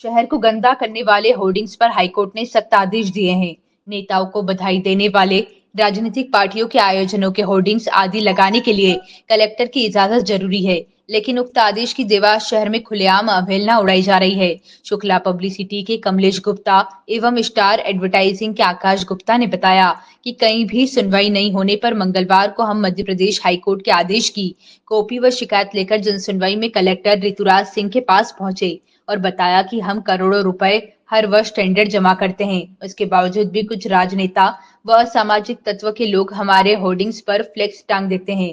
शहर को गंदा करने वाले होर्डिंग्स पर हाईकोर्ट ने सख्त आदेश दिए हैं। नेताओं को बधाई देने वाले राजनीतिक पार्टियों के आयोजनों के होर्डिंग्स आदि लगाने के लिए कलेक्टर की इजाजत जरूरी है, लेकिन उक्त आदेश की देवास शहर में खुलेआम अवहेलना उड़ाई जा रही है। शुक्ला पब्लिसिटी के कमलेश गुप्ता एवं स्टार एडवर्टाइजिंग के आकाश गुप्ता ने बताया कि कहीं भी सुनवाई नहीं होने पर मंगलवार को हम मध्य प्रदेश हाईकोर्ट के आदेश की कॉपी व शिकायत लेकर जनसुनवाई में कलेक्टर ऋतुराज सिंह के पास पहुंचे और बताया कि हम करोड़ों रुपए हर वर्ष टेंडर जमा करते हैं। इसके बावजूद भी कुछ राजनेता व असामाजिक तत्व के लोग हमारे होर्डिंग्स पर फ्लेक्स टांग देते हैं,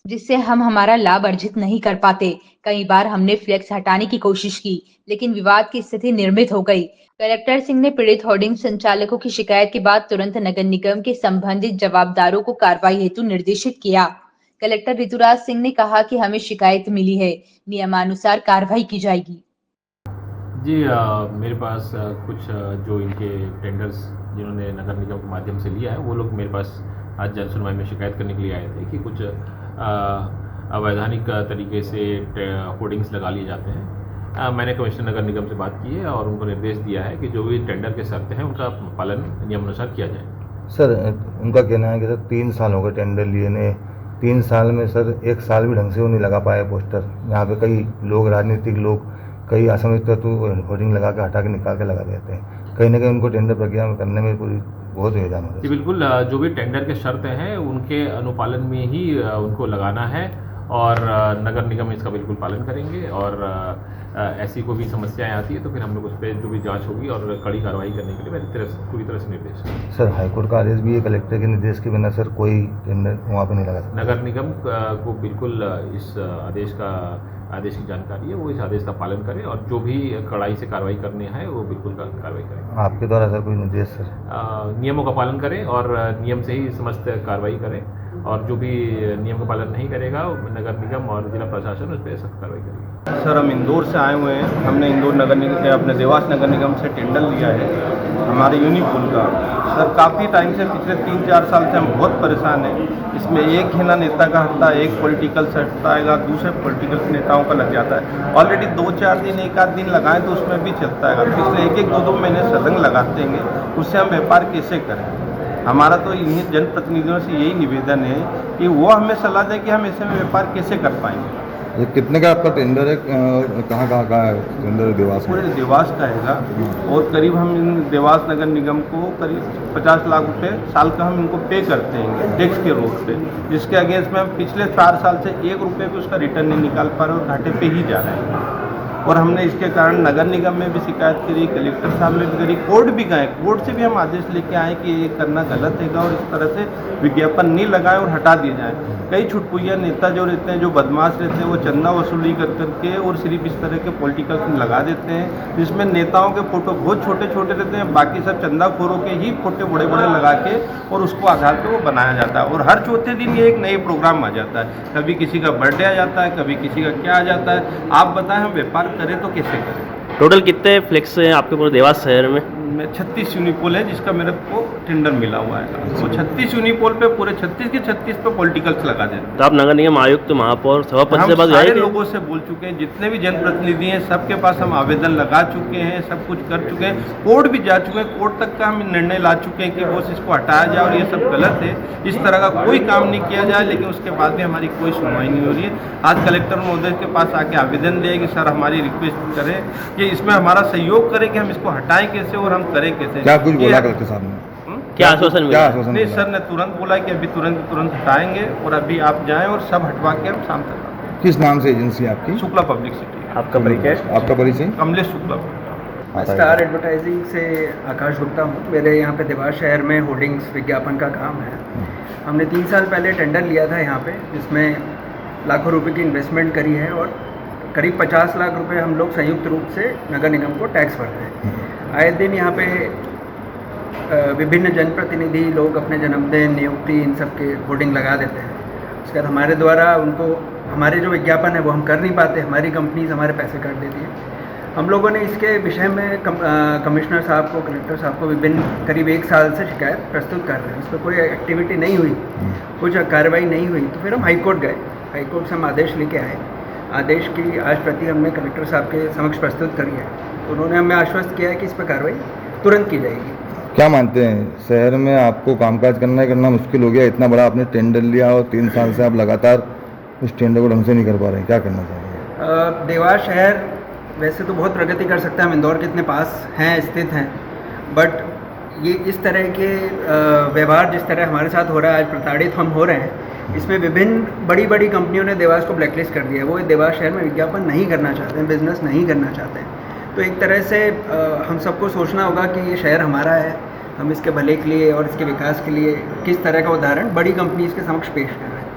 जिससे हम हमारा लाभ अर्जित नहीं कर पाते। कई बार हमने फ्लेक्स हटाने की कोशिश की, लेकिन विवाद की स्थिति निर्मित हो गई। कलेक्टर सिंह ने पीड़ित होर्डिंग संचालकों की शिकायत के बाद तुरंत नगर निगम के संबंधित जवाबदारों को कार्रवाई हेतु निर्देशित किया। कलेक्टर ऋतुराज सिंह ने कहा कि हमें शिकायत मिली है, नियमानुसार कार्रवाई की जाएगी। जी मेरे पास कुछ जो इनके टेंडर्स जिन्होंने नगर निगम के माध्यम से लिया है वो लोग मेरे पास आज जन सुनवाई में शिकायत करने के लिए आए थे कि कुछ अवैधानिक तरीके से होर्डिंग्स लगा लिए जाते हैं। मैंने कमिश्नर नगर निगम से बात की है और उनको निर्देश दिया है कि जो भी टेंडर के शर्तें हैं उनका पालन नियमानुसार किया जाए। सर उनका कहना है कि सर 3 साल हो गए टेंडर लिए ने, 3 साल में सर 1 साल भी ढंग से वो नहीं लगा पाए पोस्टर। यहाँ पे कई लोग, राजनीतिक लोग, कई असामाजिक तत्व होर्डिंग लगा के हटा के निकाल के लगा देते हैं। कहीं ना कहीं उनको टेंडर प्रक्रिया में करने में पूरी बहुत योगदान होता है। जी बिल्कुल, जो भी टेंडर के शर्तें हैं उनके अनुपालन में ही उनको लगाना है और नगर निगम इसका बिल्कुल पालन करेंगे और ऐसी कोई भी समस्याएं आती है तो फिर हम लोग उस पर जो भी जांच होगी और कड़ी कार्रवाई करने के लिए मेरी तरफ से पूरी तरह से निर्देश है। सर हाईकोर्ट का आदेश भी है, कलेक्टर के निर्देश के बिना सर कोई टेंडर वहाँ पे नहीं लगा सकता। नगर निगम को बिल्कुल इस आदेश की जानकारी है, वो इस आदेश का पालन करें और जो भी कड़ाई से कार्रवाई करनी है वो बिल्कुल कार्रवाई करें। आपके द्वारा सर कोई निर्देश सर? नियमों का पालन करें और नियम से ही समस्त कार्रवाई करें और जो भी नियम का पालन नहीं करेगा नगर निगम और जिला प्रशासन उस पर सख्त कार्रवाई करेगी। सर हम इंदौर से आए हुए हैं। हमने इंदौर नगर निगम अपने देवास नगर निगम से टेंडर लिया है हमारे यूनिपुल का। सर काफ़ी टाइम से, पिछले 3-4 साल से हम बहुत परेशान हैं। इसमें एक है ना नेता का हटता है, एक पॉलिटिकल से हटता है, दूसरे पॉलिटिकल नेताओं का लग जाता है। ऑलरेडी 2-4 दिन, 1 आध दिन लगाएं तो उसमें भी चलता है। पिछले 1-1, 2-2 महीने सदंग लगाते हैं, उससे हम व्यापार कैसे करें? हमारा तो इन्हीं जनप्रतिनिधियों से यही निवेदन है कि वो हमें सलाह दें कि हम ऐसे में व्यापार कैसे कर पाएंगे। ये कितने का आपका टेंडर है? कहाँ का है टेंडर? देवास पूरे देवास का हैगा और करीब हम इन देवास नगर निगम को करीब 50 लाख रुपए साल का हम इनको पे करते हैं टैक्स के रूप पे, जिसके अगेंस्ट में हम पिछले 4 साल से 1 रुपये भी उसका रिटर्न नहीं निकाल पा रहे और घाटे पे ही जा रहे हैं। और हमने इसके कारण नगर निगम में भी शिकायत करी, कलेक्टर साहब में भी करी, कोर्ट भी गए। कोर्ट से भी हम आदेश लेके आए कि ये करना गलत है और इस तरह से विज्ञापन नहीं लगाए और हटा दिए जाए। कई छुटपुइया नेता जो रहते हैं, जो बदमाश रहते हैं, वो चंदा वसूली कर करके और सिर्फ इस तरह के पॉलिटिकल लगा देते हैं, जिसमें नेताओं के फोटो बहुत छोटे छोटे रहते हैं, बाकी सब चंदाखोरों के ही फोटो बड़े बड़े लगा के और उसको आधार पर वो बनाया जाता है। और हर चौथे दिन ये एक नए प्रोग्राम आ जाता है, कभी किसी का बर्थडे आ जाता है, कभी किसी का क्या आ जाता है। आप बताएं हम व्यापार करें तो कैसे करें? टोटल कितने फ्लेक्स हैं आपके पूरे देवास शहर में? 36 यूनिपोल है जिसका मेरे को टेंडर मिला हुआ है। वो 36 यूनिपोल पे पूरे 36 के 36 पे पॉलिटिकल्स लगा देते हैं। तो आप नगर निगम आयुक्त, महापौर, सभापति से बात सारे गए थे? लोगों से बोल चुके हैं, जितने भी जनप्रतिनिधि हैं सबके पास हम आवेदन लगा चुके हैं, सब कुछ कर चुके हैं, कोर्ट भी जा चुके हैं, कोर्ट तक का हम निर्णय ला चुके हैं कि बॉस इसको हटाया जाए और ये सब गलत है, इस तरह का कोई काम नहीं किया जाए। लेकिन उसके बाद भी हमारी कोई सुनवाई नहीं हो रही है। आज कलेक्टर महोदय के पास आके आवेदन दिए कि सर हमारी रिक्वेस्ट करें कि इसमें हमारा सहयोग करें कि हम इसको हटाएं कैसे और हम करें कैसे। क्या कुछ बोला कलेक्टर साहब ने? क्या आश्वासन मिला? नहीं, सर ने तुरंत बोला कि अभी तुरंत हटाएंगे और अभी आप जाएं और सब हटवा के हम शाम तक। किस नाम से एजेंसी आपकी? Shukla public city. आपका परिचय? आपका परिचय? कमलेश शुक्ला। स्टार एडवर्टाइजिंग से आकाश गुप्ता हूँ। मेरे यहाँ पे देवास शहर में होर्डिंग्स विज्ञापन का काम है। हमने 3 साल पहले टेंडर लिया था यहाँ पे, जिसमें लाखों रुपए की इन्वेस्टमेंट करी है और करीब 50 लाख रुपए हम लोग संयुक्त रूप से नगर निगम को टैक्स भरते हैं। आए दिन यहाँ पे विभिन्न जनप्रतिनिधि लोग अपने जन्मदिन, नियुक्ति, इन सब के होर्डिंग लगा देते हैं। उसके बाद हमारे द्वारा उनको, हमारे जो विज्ञापन है वो हम कर नहीं पाते, हमारी कंपनीज हमारे पैसे काट देती है। हम लोगों ने इसके विषय में कमिश्नर साहब को, कलेक्टर साहब को विभिन्न करीब 1 साल से शिकायत प्रस्तुत कर रहे हैं। इस पर कोई एक्टिविटी नहीं हुई, कुछ कार्रवाई नहीं हुई। तो फिर हम हाईकोर्ट गए, हाईकोर्ट से हम आदेश लेके आए। आदेश की आज प्रति हमने कलेक्टर साहब के समक्ष प्रस्तुत करी है। तो उन्होंने हमें आश्वस्त किया है कि इस पर कार्रवाई तुरंत की जाएगी। क्या मानते हैं, शहर में आपको कामकाज करना मुश्किल हो गया? इतना बड़ा आपने टेंडर लिया और 3 साल से आप लगातार उस टेंडर को ढंग से नहीं कर पा रहे हैं, क्या करना चाहेंगे? देवास शहर वैसे तो बहुत प्रगति कर सकता है, हम इंदौर के इतने पास हैं, स्थित हैं, बट ये इस तरह के व्यवहार जिस तरह हमारे साथ हो रहा है, आज प्रताड़ित हम हो रहे हैं, इसमें विभिन्न बड़ी बड़ी कंपनियों ने देवास को ब्लैकलिस्ट कर दिया है। वो देवास शहर में विज्ञापन नहीं करना चाहते हैं, बिजनेस नहीं करना चाहते हैं। तो एक तरह से हम सबको सोचना होगा कि ये शहर हमारा है, हम इसके भले के लिए और इसके विकास के लिए किस तरह का उदाहरण बड़ी कंपनी इसके समक्ष पेश कर रहे हैं।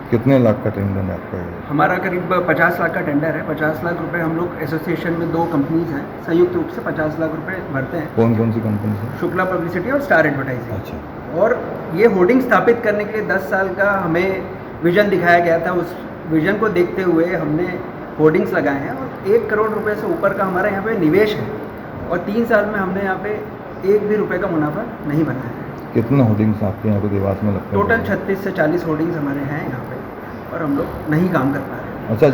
कितने लाख का टेंडर है आपका? हमारा करीब 50 लाख का टेंडर है। 50 लाख रुपए हम लोग एसोसिएशन में 2 कंपनीज हैं, संयुक्त रूप से 50 लाख रुपए भरते हैं। कौन कौन सी कंपनी से? शुक्ला पब्लिसिटी और स्टार एडवर्टाइजिंग। अच्छा। और ये होर्डिंग स्थापित करने के लिए 10 साल का हमें विजन दिखाया गया था। उस विजन को देखते हुए हमने होर्डिंग्स लगाए हैं और 1 करोड़ रुपए से ऊपर का हमारा यहाँ पे निवेश है और 3 साल में हमने यहाँ पे 1 भी रुपए का मुनाफा नहीं बनाया है। कितने होर्डिंग्स आपके यहाँ पे देवास में लगते हैं? टोटल 36 से 40 होर्डिंग्स हमारे हैं यहाँ पे और हम लोग नहीं काम कर पा रहे हैं। अच्छा,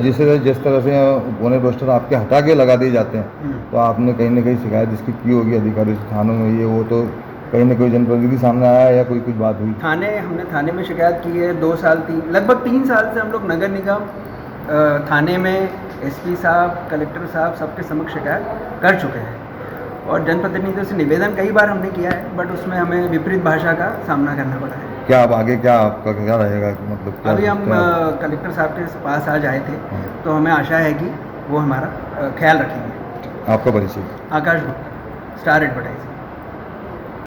जिस तरह से बोने पोस्टर आपके हटा के लगा दिए जाते हैं, तो आपने कहीं ना कहीं शिकायत इसकी की होगी अधिकारी थानों में, ये वो तो कहीं ना कोई जनप्रतिनिधि सामने आया या कोई कुछ बात हुई? हमने थाने में शिकायत की है। 2 साल लगभग 3 साल से हम लोग नगर निगम थाने में एसपी साहब, कलेक्टर साहब सबके समक्ष शिकायत कर चुके हैं और जनप्रतिनिधियों से निवेदन कई बार हमने किया है, बट उसमें हमें विपरीत भाषा का सामना करना पड़ा है। क्या अब आगे क्या आपका क्या रहेगा, मतलब क्या? अभी हम कलेक्टर साहब के पास आज आए थे, तो हमें आशा है कि वो हमारा ख्याल रखेंगे। आपका परिचय? आकाश गुप्ता, स्टार एडवर्टाइजिंग।